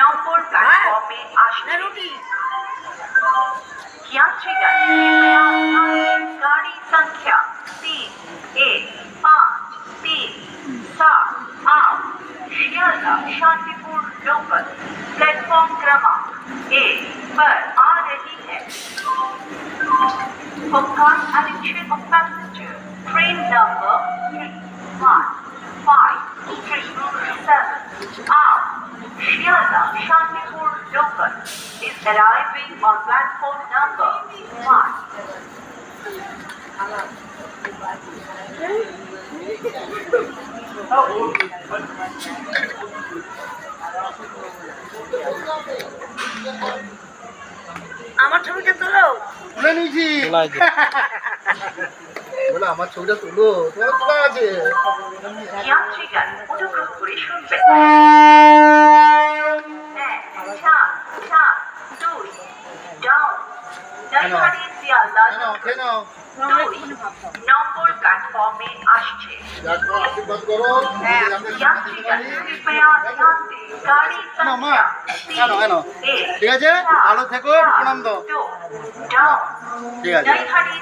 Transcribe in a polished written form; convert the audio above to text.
নম্বর প্ল্যাটফর্মে আসছে। यात्रीगण कृपया ध्यान दें, गाड़ी संख्या 315378 शियालदह शांतिपुर लोकल प्लेटफॉर्म क्रमांक 1 पर आ रही है। For flight attention of passenger, train number 31537 out Shialda Shantipur local is arriving on platform number 1. আমার ছবিটা তোলো তুলে নিয়েছি বলে আমার ছবিটা তুলো তোমার তোলা আছে यात्रीगण অনুগ্রহ করে শুনবেন। 1 ডাউন নৈহাটি শিয়ালদহ কেন 2 নম্বর প্ল্যাটফর্মে আসছে। দেখো আশীর্বাদ করো यात्रीगण कृपया ध्यान दें, गाड़ी संख्या ঠিক আছে ভালো থেকো প্রণাম দাও डाउन ঠিক আছে नैहाटी